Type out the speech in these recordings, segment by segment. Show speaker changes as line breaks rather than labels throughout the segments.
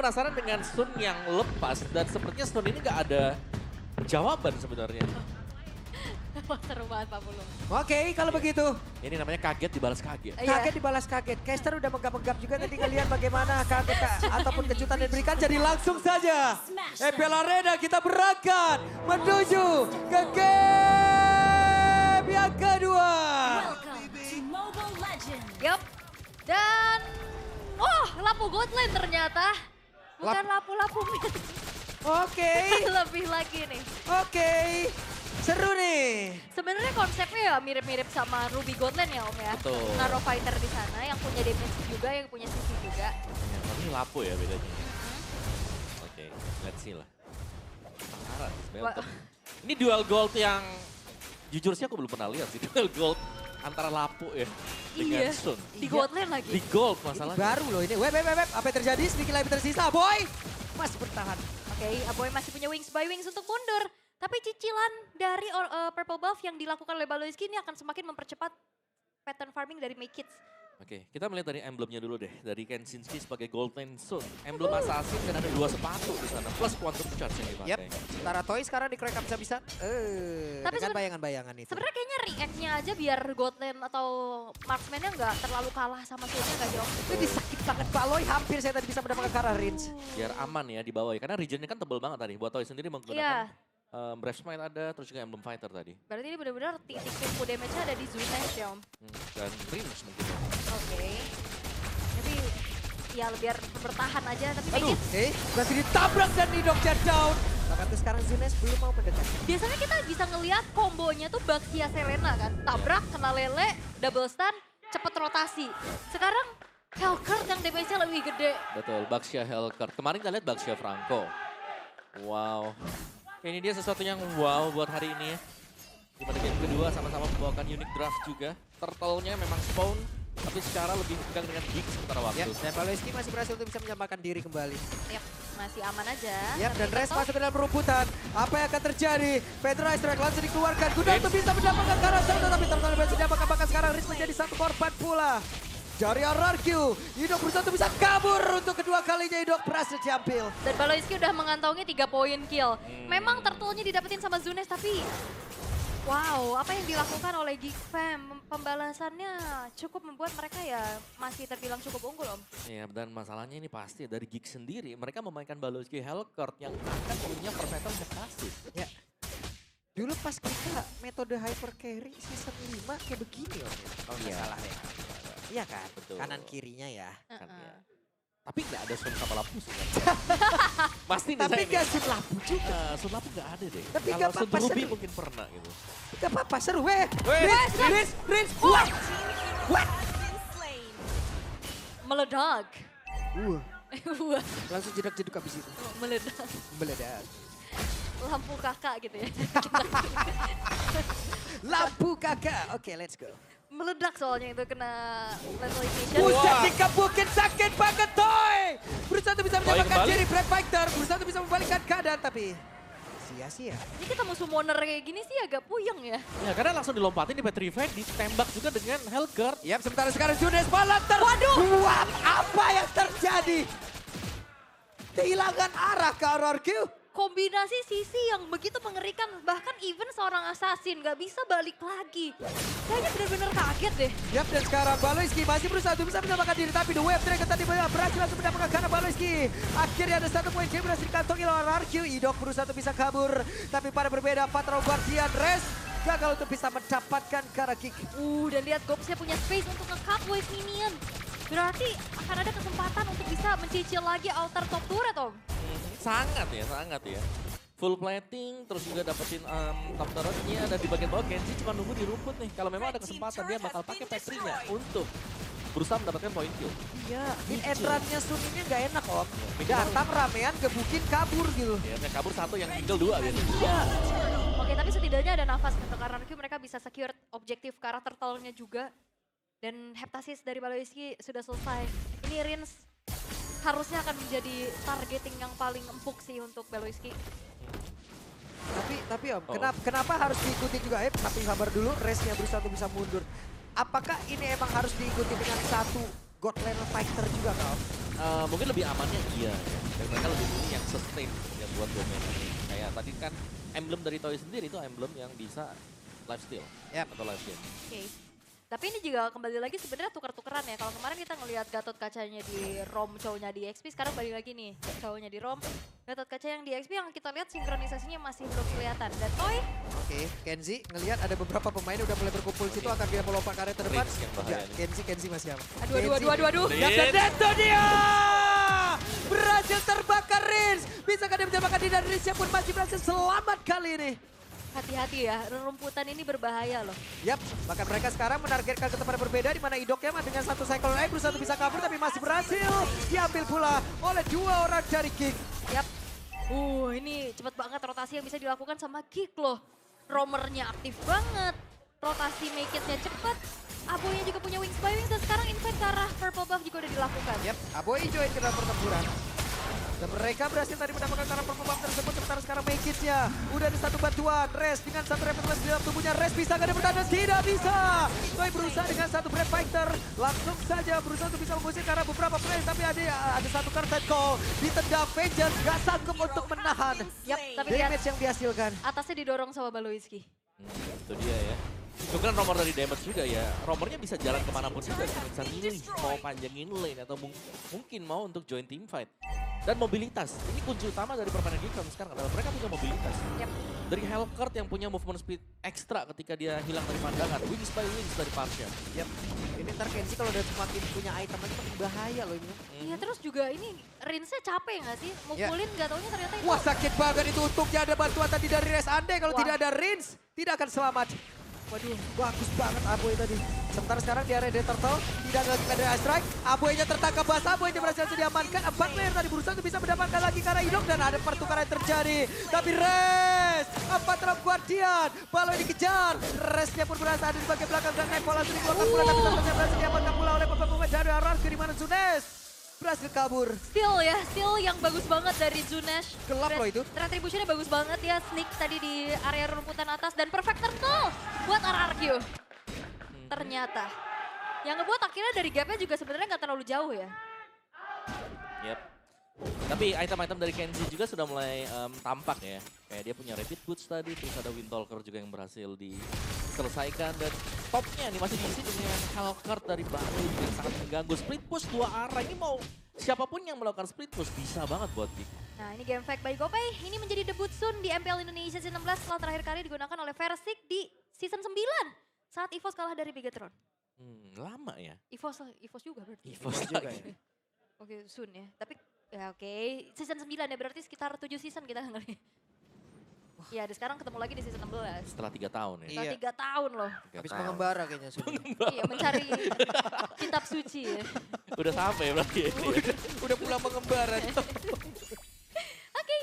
penasaran dengan Sun yang lepas dan sepertinya Sun ini nggak ada jawaban sebenarnya.
Wah, seru banget Pak Pulung.
Oke, kalau begitu.
Ini namanya kaget dibalas kaget.
Iya.
Kaget dibalas kaget. Caster udah menggap-menggap juga tadi ngeliat bagaimana kaget ataupun kejutan yang diberikan. Jadi langsung saja. FPL Arena kita berangkat menuju ke game yang kedua.
Welcome to Mobile Legends.
Yup. Dan, oh lampu Godland ternyata. Bukan lampu-lampu
Oke,
lebih lagi nih.
oke. Seru nih.
Sebenarnya konsepnya ya mirip-mirip sama Ruby Godland ya Om ya.
Betul.
Naruh fighter di sana yang punya damage juga, yang punya CC juga.
Ya, tapi lapo ya bedanya. Oke, let's see lah. Penasaran sebenarnya
Wah.
untuk- Ini dual gold yang jujur sih aku belum pernah lihat sih. Dual gold antara lapo ya dengan
Iya,
Sun.
di Godland lagi.
Di gold
Ini
masalahnya.
baru loh ini. Web. Apa yang terjadi? Sedikit lagi tersisa. Boy, masih bertahan.
Oke, Aboy masih punya wings by wings untuk mundur. Tapi cicilan dari Purple Buff yang dilakukan oleh Baloiski ini akan semakin mempercepat pattern farming dari Make Kids.
Oke, kita melihat dari emblemnya dulu deh. Dari Kensinski sebagai Gold Lane Sun. Emblem assassin dan ada 2 sepatu di sana. Plus Quantum Charge yang dipakai.
Yap, sementara Toy sekarang dikerekam bisa-bisa.
Tapi
Dengan bayangan-bayangan itu.
Sebenarnya kayaknya react-nya aja biar Godland atau Marksman-nya nggak terlalu kalah sama Sun-nya nggak jauh.
Ini sakit banget Pak Loy, hampir saya tadi bisa mendapatkan ke arah range.
Biar aman ya di bawah ya. Karena regionnya kan tebel banget tadi. Buat Toy sendiri
Iya,
menggunakan Breath Smite ada, terus juga Emblem Fighter tadi.
berarti ini benar-benar titik pintu damage-nya ada di Zunes ya Om.
Dan Prince mungkin.
Oke. Jadi ya biar bertahan aja, tapi Make
Aduh.
Kids
Oke, berhasil ditabrak dan didoknya down. Maka tuh sekarang Zunes belum mau mendekat.
biasanya kita bisa ngelihat kombonya tuh Baxia Selena kan. Tabrak, kena lele, double stun, cepet rotasi. Sekarang Hellcurt yang damage-nya lebih gede.
Betul, Baxia Hellcurt. Kemarin kita lihat Baxia Franco. Wow. Ini dia sesuatu yang wow buat hari ini ya. Dimana game kedua sama-sama membawakan unique draft juga. Turtle-nya memang spawn, tapi secara lebih tegang dengan Geek sementara waktu.
Ya, dan Paloeski masih berhasil untuk bisa menyamakan diri kembali.
Yap, masih aman aja.
Yap, dan
Tapi
Res
tetap-
masuk ke dalam rumputan. Apa yang akan terjadi? Pedro Strike langsung dikeluarkan. Guna untuk bisa mendapatkan karakter, tetapi Turtle berhasil didapatkan. Bahkan sekarang Riz menjadi satu korban pula. Dari RRQ, Idok berusaha untuk bisa kabur untuk kedua kalinya. Idok berhasil diambil.
Dan Baloiski udah mengantongi 3 poin kill. Memang turtle-nya didapetin sama Zunes tapi wow, apa yang dilakukan oleh Geek Fam, pembalasannya cukup membuat mereka ya masih terbilang cukup unggul Om.
Iya, dan masalahnya ini pasti dari Geek sendiri. Mereka memainkan Baloiski Hellcurt yang akan punya perpetual pasif.
Ya. Dulu pas kita metode hyper carry season 5 kayak begini loh. Kalau nggak salah ya. Iya kan?
Betul.
Kanan kirinya ya.
Kan, ya. Tapi nggak ada Sun sama Lapus kan? Pasti nih
Tapi
saya
gak
nih.
sun lapu juga.
Sun Lapus nggak ada deh.
Tapi
Kalau
nggak
Sun
apa-apa,
Ruby
seru.
mungkin pernah gitu.
Gak apa-apa, seru. Weh,
Weh,
Riz, what? What?
Been slain.
Meledak. Wah,
Langsung jedak-jeduk habis itu.
meledak.
Meledak.
Lampu kakak gitu ya.
Lampu kakak. Oke, let's go.
Meledak soalnya itu kena lethal ignition.
Buset, dikebukin sakit banget, Toy. Berusaha untuk bisa menyamakan
kembali.
diri, Brad Fighter. Berusaha untuk bisa membalikkan keadaan, tapi sia-sia.
Ini ketemu summoner kayak gini sih agak puyeng ya.
Ya karena langsung dilompatin di Petrified, ditembak juga dengan Hellcurt.
Yap, sementara sekarang Junes malah terbuat. Apa yang terjadi? Kehilangan arah ke RRQ.
Kombinasi sisi yang begitu mengerikan, bahkan even seorang assassin gak bisa balik lagi. Kayaknya bener-bener kaget deh.
Yap, dan sekarang Baloiski masih berusaha untuk bisa menyamakan diri. Tapi The Wave Dragon tadi berhasil langsung mendapatkan karena Baloiski. Akhirnya ada 1 poin game berhasil dikantongi oleh RRQ. Idok berusaha untuk bisa kabur. Tapi pada berbeda, Patro Guardian Res gagal untuk bisa mendapatkan Kara Kick.
Dan lihat Gopsnya punya space untuk nge-cut wave minion. Berarti akan ada kesempatan untuk bisa mencicil lagi altar top turret Om.
Sangat ya. Full plating, terus juga dapetin top turret-nya dan di bagian bawah Kenji cuma nunggu di rumput nih. Kalau memang ada kesempatan dia bakal pakai Petrinya untuk berusaha mendapatkan poin kill.
Iya, in end-run-nya Sun ini gak enak Om. Datang ramean, gebukin, kabur gitu.
Ya, yang kabur 1 yang tinggal 2 gitu.
Iya.
Oke, tapi setidaknya ada nafas untuk RRQ, mereka bisa secure objektif karakter turtle-nya juga. Dan heptasis dari Baloiski sudah selesai. Ini Rins harusnya akan menjadi targeting yang paling empuk sih untuk Baloiski.
Tapi Om, kenapa harus diikuti juga? Tapi sabar dulu, Resnya berusaha untuk bisa mundur. Apakah ini emang harus diikuti dengan satu God Lane Fighter juga Om?
mungkin lebih amannya iya ya. Dan mereka lebih milih yang sustain yang buat domain ini. Kayak tadi kan emblem dari Toy sendiri itu emblem yang bisa lifesteal atau life game.
Oke. Tapi ini juga kembali lagi sebenarnya tuker-tukeran ya. Kalau kemarin kita ngelihat Gatot kacanya di ROM, cowoknya di XP, sekarang balik lagi nih cowoknya di ROM. Gatot kaca yang di XP yang kita lihat sinkronisasinya masih belum kelihatan. Dan Toy,
Oke, Kenzie ngelihat ada beberapa pemain udah mulai berkumpul situ akan dia melompat ke area terdepan.
Rage yang bahaya
Ya,
nih.
Kenzie masih aman.
aduh.
Dan itu dia! Berhasil terbakar Rins. Bisakah dia menyelamatkan diri dan Rins pun masih berhasil selamat kali ini.
hati-hati ya, rumputan ini berbahaya loh.
Yap, bahkan mereka sekarang menargetkan ke tempat yang berbeda di mana Idoknya dengan satu cycle naik berusaha untuk bisa kabur tapi masih berhasil diambil pula oleh dua orang dari Kick.
Yap. Ini cepet banget rotasi yang bisa dilakukan sama Kick loh. Roamernya aktif banget, rotasi make it-nya cepet. Aboynya juga punya wings by wings dan sekarang invite ke arah purple buff juga udah dilakukan.
Yap, Aboy join ke dalam pertempuran. Dan mereka berhasil tadi mendapatkan cara purple buff tersebut sementara sekarang make it-nya. Udah ada satu bantuan, Res dengan satu repetition di dalam tubuhnya. Res bisa gak ada bertanda? Tidak bisa. Toy berusaha dengan satu Brave Fighter. Langsung saja berusaha untuk bisa mengusir karena beberapa players. Tapi ada satu kartet call. Ditendang Vengeance, gak sanggup untuk menahan.
Yap, tapi lihat
Damage yang dihasilkan.
atasnya didorong sama Baloiski.
Itu dia ya. Itu kan nomor dari damage juga ya. Romernya bisa jalan kemanapun juga. Bisa milih mau panjangin lane atau mungkin mau untuk join team fight. Dan mobilitas. Ini kunci utama dari permainan Geekdom sekarang adalah mereka punya mobilitas.
Yap.
Dari Hellcurt yang punya movement speed ekstra ketika dia hilang dari pandangan. Wings by wings dari Parsha.
Yap. Ini ntar Kenzie kalau udah semakin punya item aja makin bahaya loh ini.
Iya terus juga ini Rinsnya capek gak sih? Mukulin gak taunya ternyata itu.
Wah sakit banget itu untuknya ada bantuan tadi dari Res Ande. Kalau
Wah.
tidak ada Rins tidak akan selamat. Waduh, bagus banget Aboy tadi. Sementara sekarang di area Turtle, tidak ada air strike. Aboynya tertangkap basah, Aboynya berhasil diamankan. 4 player tadi berusaha untuk bisa mendapatkan lagi karena Idok dan ada pertukaran yang terjadi. Tapi Res, 4 drop Guardian, Baloy dikejar. Resnya pun berhasil ada di bagian belakang dan naik bola sering dikeluarkan pula. Tapi tentunya berhasil diamankan pula oleh pemain dari Ararki di mana Zunes berhasil kabur.
Steal yang bagus banget dari Zunesh.
Gelap loh itu.
Retributionnya bagus banget ya, sneak tadi di area rumputan atas dan perfect turtle buat RRQ. Ternyata yang ngebuat akhirnya dari gapnya juga sebenarnya nggak terlalu jauh ya.
Yep. Tapi item-item dari Kenzie juga sudah mulai tampak ya. Kayak dia punya Rapid Boots tadi, terus ada Windtalker juga yang berhasil diselesaikan. Dan topnya nih masih diisi dengan Hellcurt dari Baru yang sangat mengganggu. Split push 2 arah, ini mau siapapun yang melakukan split push bisa banget buat Geek.
Nah ini game fact by Gopay, ini menjadi debut Sun di MPL Indonesia Season 16 setelah terakhir kali digunakan oleh Versik di Season 9. Saat EVOS kalah dari Bigetron.
Lama ya?
EVOS juga berarti.
EVOS
juga
lagi.
ya.
Oke Sun ya, tapi ya oke. Season 9 ya berarti sekitar 7 season kita ngelihat. Iya, sekarang ketemu lagi di season 16.
Setelah 3 tahun ya.
Setelah
Iya.
3 tahun loh.
3
Habis
tahun.
mengembara kayaknya sudah.
Iya, mencari kitab suci ya.
Udah sampai berarti ya.
Udah pulang mengembara.
Oke,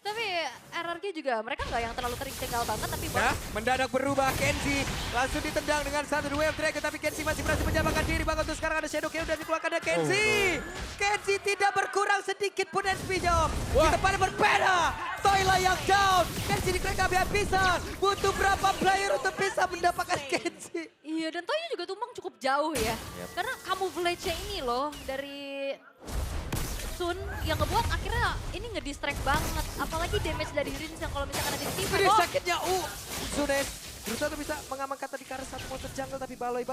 tapi RRQ juga mereka nggak yang terlalu tertinggal banget, tapi
Nah, mendadak berubah Kenzie. Langsung ditendang dengan satu wave dragon. Tapi Kenzie masih berhasil menyelamatkan diri. Bahkan untuk sekarang ada Shadow Kill dan dikeluarkan dari Kenzie. Kenzie tidak berkurang sedikit pun SP-nya. Di tempat yang berbeda. Toyla yang down. Kenzie dikerek habis-habisan. Butuh berapa player untuk bisa mendapatkan Kenzie.
iya dan Toynya juga tumbang cukup jauh ya.
Yep.
Karena camouflage-nya ini loh dari Sun yang ngebuat akhirnya ini ngedistract banget. Apalagi damage dari Rins yang kalau misalkan ada di tim.
Ini sakitnya Zunes. Berusaha untuk bisa mengamankan tadi karena satu monster jungle. Tapi Baloy.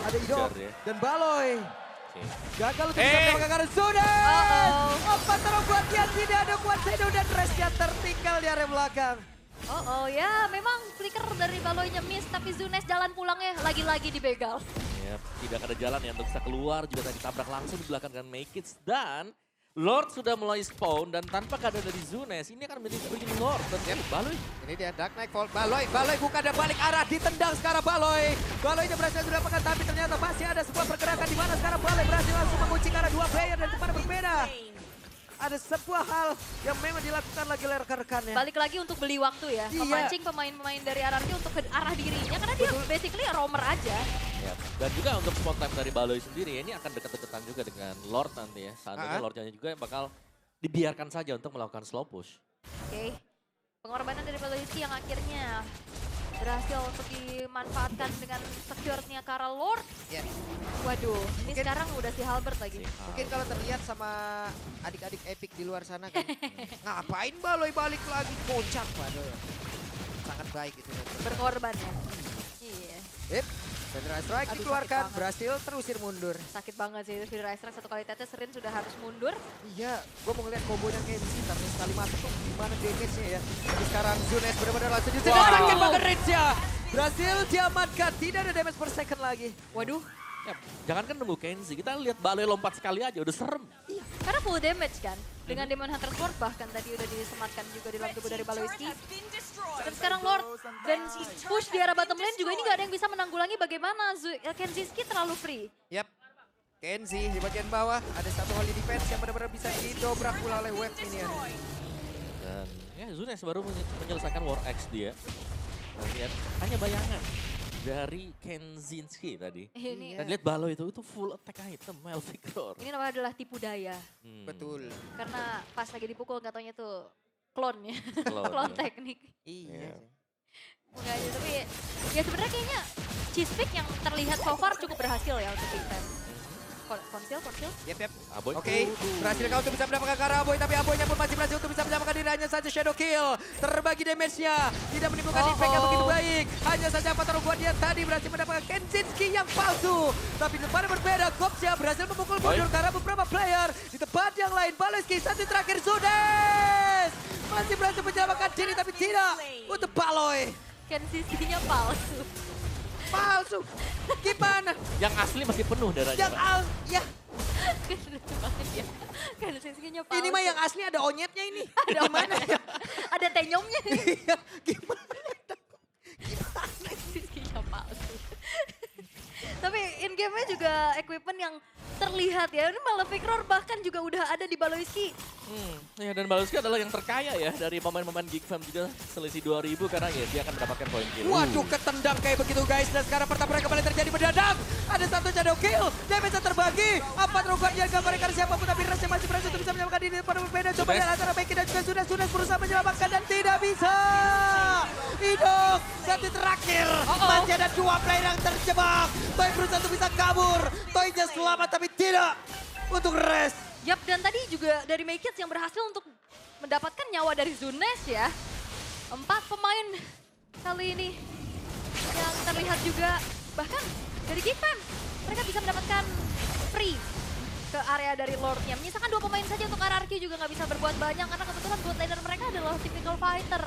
Ada Idok.
Kejar dia.
Dan Baloy.
Oke.
Gagal untuk bisa mendapatkan karena Zunes.
Uh-oh.
Apa terobot yang tidak ada kuat Shadow dan Resnya tertinggal di area belakang.
Oh ya memang flicker dari Baloynya miss. Tapi Zunes jalan pulangnya lagi-lagi dibegal.
Yep, tidak ada jalan ya untuk bisa keluar, juga tadi tabrak langsung di belakang dengan Make It. Dan Lord sudah mulai spawn dan tanpa keadaan dari Zunes, ini akan menjadi begini Lord. Dan Baloy.
Ini dia Dark Knight Fall. Baloy buka dan balik arah, ditendang sekarang Baloy. Baloynya berhasil mendapatkan tapi ternyata masih ada sebuah pergerakan di mana sekarang Baloy berhasil langsung mengunci karena 2 player dan tempat berbeda. Ada sebuah hal yang memang dilakukan lagi oleh rekan-rekannya.
Balik lagi untuk beli waktu ya.
Iya.
Memancing pemain-pemain dari RRQ untuk ke arah dirinya. Karena dia basically roamer aja.
Yep. Dan juga untuk spot time dari Baloy sendiri, ini akan dekat-dekatan juga dengan Lord nanti ya. Seandainya Lordnya juga bakal dibiarkan saja untuk melakukan slow push.
Oke. Pengorbanan dari Baloyski yang akhirnya berhasil untuk dimanfaatkan dengan secure-nya Kara Lord.
Ya.
Waduh, ini sekarang udah si Halbert lagi.
Mungkin kalau terlihat sama adik-adik Epic di luar sana kan, ngapain Baloi balik lagi kocak padahal. Sangat baik itu.
Berkorban ya. Iya.
Federal Strike
Aduh,
dikeluarkan,
sakit banget.
berhasil terusir mundur.
Sakit banget sih itu Federal Strike satu kali tetes Rin sudah harus mundur.
Iya, gue mau ngeliat kombonya Kenzie karena sekali masuk tuh gimana damage-nya ya. Tapi sekarang Zunes benar-benar langsung di sini.
Wow.
Sakit banget Rinja. Berhasil diamankan, tidak ada damage per second lagi.
Waduh,
Ya, jangankan nunggu Kenzie, kita lihat Baloi lompat sekali aja udah serem.
karena full damage kan. Dengan Demon Hunter Sword bahkan tadi udah disematkan juga di dalam tubuh dari Baloiski. Dan sekarang Lord dan push di arah bottom lane juga ini gak ada yang bisa menanggulangi bagaimana Kenziski terlalu free.
Yap. Kenzie di bagian bawah ada satu holy defense yang benar-benar bisa didobrak pula oleh wave minion.
Dan ya Zunes baru menyelesaikan War X dia. Dan lihat hanya bayangan dari Kenzinski tadi.
Ini
Dan lihat Baloi itu full attack item Malvictor.
ini namanya adalah tipu daya.
Betul.
Karena pas lagi dipukul nggak taunya tuh clone ya.
Clone,
Clone
ya.
teknik.
Iya.
Iya.
Makanya, tapi ya sebenarnya kayaknya cheese pick yang terlihat so far cukup berhasil ya untuk defense. Konsil.
Yap.
Aboy.
Oke, berhasil kau untuk bisa mendapatkan ke arah Aboy, tapi Aboynya pun masih berhasil untuk bisa menyelamatkan diri. Hanya saja Shadow Kill, terbagi damage-nya, tidak menimbulkan impact yang begitu baik. Hanya saja Avatar Guardian tadi berhasil mendapatkan Kenzinski yang palsu. Tapi pada berbeda, Gopsya berhasil memukul mundur karena beberapa player. Di tempat yang lain, Baloiski satu terakhir Zunes. Masih berhasil menyelamatkan diri, tapi tidak untuk Baloi.
Kenziskinya palsu.
Palsu, gimana?
Yang asli masih penuh darahnya.
Yang ya
Lucu banget ya. Kenziskinya palsu.
ini mah yang asli ada onyetnya ini.
ada
Gimana ya?
Ada tenyomnya.
Iya, gimana?
Kenziskinya palsu. Tapi in game-nya juga equipment yang terlihat ya. Ini Malefactor bahkan juga udah ada di Baloiski.
Ya, dan Baloiski adalah yang terkaya ya dari pemain-pemain Geek Fam juga selisih 2000 karena ya dia akan mendapatkan poin kill.
Waduh, ketendang kayak begitu guys. Dan sekarang pertempuran kembali terjadi mendadak. Ada satu shadow kill. Damage terbagi. Apa Roguardian gambarkan siapapun. Tapi Rasnya masih berhasil untuk bisa menyelamatkan diri. Pada berbeda. Coba lihat antara Becky dan juga Sunes berusaha menyelamatkan dan tidak bisa. Hidup. Satu terakhir. Masih ada dua player yang terjebak. Toy berusaha untuk bisa kabur. Toynya selamat tapi tidak. Untuk rest.
Yap, dan tadi juga dari Make It yang berhasil untuk mendapatkan nyawa dari Zunes ya. 4 pemain kali ini yang terlihat juga. Bahkan dari Geekfam, mereka bisa mendapatkan free ke area dari Lordnya. Menyisakan 2 pemain saja untuk RRQ juga nggak bisa berbuat banyak karena kebetulan bot laner mereka adalah typical fighter.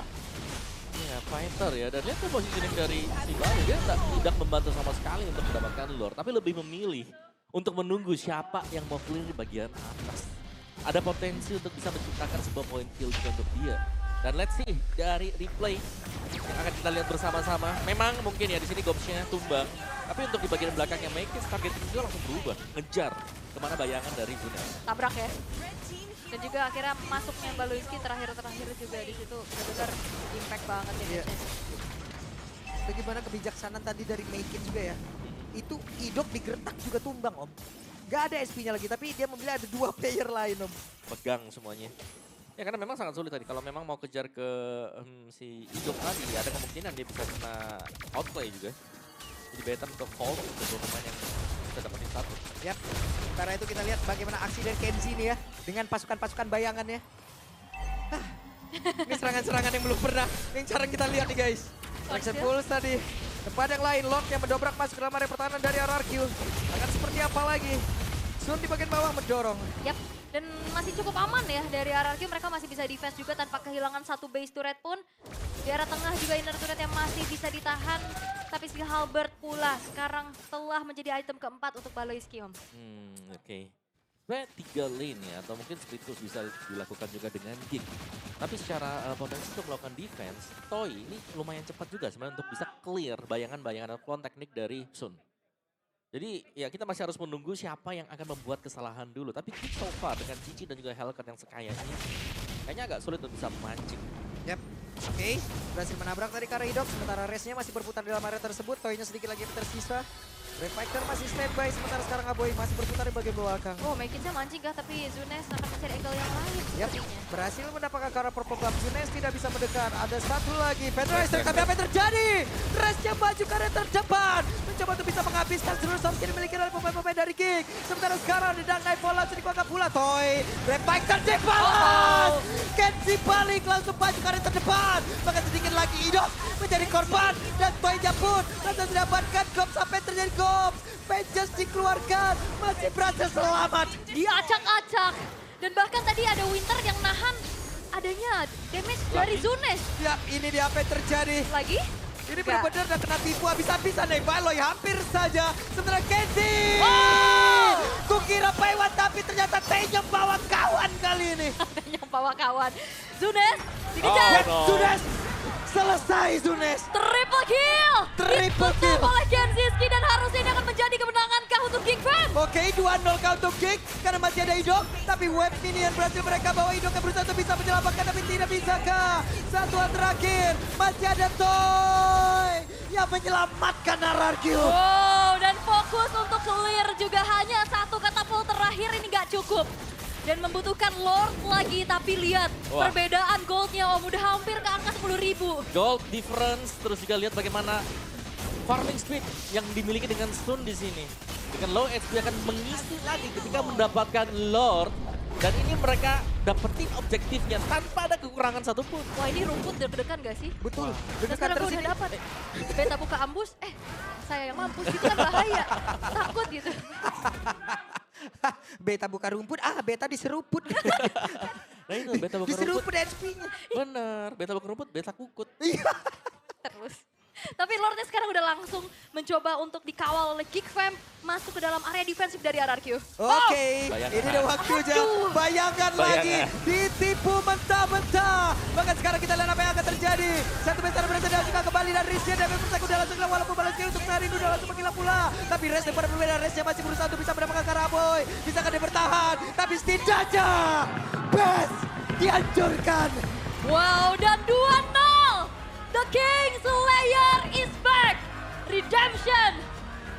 Ya, fighter ya. Dan lihat tuh positioning dari si Baloi. Dia tidak membantu sama sekali untuk mendapatkan Lord. Tapi lebih memilih untuk menunggu siapa yang mau clear di bagian atas. Ada potensi untuk bisa menciptakan sebuah point kill juga untuk dia. Dan let's see dari replay yang akan kita lihat bersama-sama. Memang mungkin ya di sini Gopsnya tumbang. Tapi untuk di bagian belakangnya Make It, targeting juga langsung berubah. Ngejar kemana bayangan dari Zunes.
Tabrak ya. Dan juga akhirnya masuknya Baloiski terakhir-terakhir juga di situ benar-benar impact banget ya.
Iya. Bagaimana kebijaksanaan tadi dari Make It juga ya. Itu Idok digertak juga tumbang om. Gak ada SP-nya lagi tapi dia memilih ada 2 player lain om.
Pegang semuanya. Ya karena memang sangat sulit tadi. Kalau memang mau kejar ke si Idok tadi, ada kemungkinan dia bisa kena outplay juga. Jadi better untuk hold untuk pemain yang bisa dapetin satu.
Yap. Sementara itu kita lihat bagaimana aksi dari Kenzie nih ya. Dengan pasukan-pasukan bayangannya. Hah, ini serangan-serangan yang belum pernah. Yang jarang kita lihat nih guys. Traction Pulse tadi. Tempat yang lain, Lord yang mendobrak masuk ke dalam area pertahanan dari RRQ. Akan seperti apa lagi? Sun di bagian bawah mendorong.
Yap, dan masih cukup aman ya dari RRQ. Mereka masih bisa defense juga tanpa kehilangan satu base turret pun. Di arah tengah juga inner turret yang masih bisa ditahan. Tapi si Halbert pula sekarang telah menjadi item keempat untuk Baloiski om.
Oke. Sebenarnya 3 lane ya, atau mungkin split push bisa dilakukan juga dengan Geek. Tapi secara potensi untuk melakukan defense, Toy ini lumayan cepat juga sebenarnya untuk bisa clear bayangan-bayangan atau clone teknik dari Sun. Jadi ya kita masih harus menunggu siapa yang akan membuat kesalahan dulu. Tapi Geek so far dengan Cici dan juga Hellcat yang sekaya ini, kayaknya agak sulit untuk bisa memancing.
Yap. Oke, berhasil menabrak tadi Kara Idok. Sementara resnya masih berputar di dalam area tersebut. Toynya sedikit lagi tersisa. Reflector masih standby, sementara sekarang Aboy masih berputar di bagian belakang.
Oh, Mekinsnya mancing kah, tapi Zunes akan mencari angle yang lain
Yap,
sepertinya.
berhasil mendapatkan counter purple buff. Zunes tidak bisa mendekat. Ada satu lagi. Fendraiser, tapi apa yang terjadi? Resnya maju ke area terdepan. Mencoba untuk bisa menghabiskan seluruh source yang dimiliki oleh pemain-pemain dari Kick. Sementara sekarang di Dark Knight Fallout sedikit agak pula. Toy, Reflector dibalas. Kenzie balik langsung maju ke area terdepan. Bahkan sedikit lagi Idok menjadi korban. Dan Toy pun langsung mendapatkan Gob sampai terjadi Gob. Vengeance dikeluarkan. Masih berhasil selamat.
Diacak-acak. Dan bahkan tadi ada Winter yang nahan adanya damage dari Zunes.
Ya, ini dia apa yang terjadi.
Lagi?
Ini
Enggak.
benar-benar udah kena tipu habis-habisan nih. Baloy hampir saja. Sementara Kenzie.
Oh!
Kukira Paiwan tapi ternyata Tenyem bawa kawan kali ini.
Yang bawa kawan. Zunes dikejar.
Dan Zunes selesai Zunes.
Triple kill.
Triple
Ditutup
kill.
oleh Kenziski dan harusnya ini akan menjadi kemenangan kah untuk King Fan.
Oke, 2-0 kau untuk Kick karena masih ada Idok. Tapi web minion berhasil mereka bawa Idok yang berusaha untuk bisa menyelamatkan tapi tidak bisa kah. Satuan terakhir masih ada Toy yang menyelamatkan RRQ.
Wow, dan fokus untuk clear juga hanya satu katapult terakhir ini nggak cukup. Dan membutuhkan Lord lagi, tapi lihat
Wah.
perbedaan goldnya Om udah hampir ke angka 10.000.
Gold difference, terus juga lihat bagaimana farming speed yang dimiliki dengan Stun di sini. Dengan low HP akan mengisi lagi ketika mendapatkan Lord. Dan ini mereka dapetin objektifnya tanpa ada kekurangan satupun.
Wah, ini rumput deg-degan gak sih?
Betul.
Dan
Dekat
sekarang
terus
gue
ini.
udah dapat. Beta buka ambus, saya yang mampus, itu kan bahaya. Takut gitu.
Beta buka rumput, beta diseruput.
Nah itu, beta buka rumput.
Diseruput HP-nya.
Bener, beta buka rumput, beta kukut.
Terus. Tapi Lordnya sekarang udah langsung mencoba untuk dikawal oleh Kick Fam masuk ke dalam area defensif dari RRQ.
Oke,
Bayangkan.
ini udah waktunya.
Aduh.
Bayangkan lagi, ditipu mentah-mentah. Bahkan sekarang kita lihat apa yang akan terjadi. Satu besar berhasil dan juga kembali dan Rizky dan Mempersak udah langsung hilang walaupun balas untuk Narin udah langsung menghilang pula. Tapi Rez daripada berbeda, Reznya masih berusaha untuk bisa mendapatkan Karaboy. Bisakah dia bertahan? Tapi setidaknya Best dihancurkan.
Wow, dan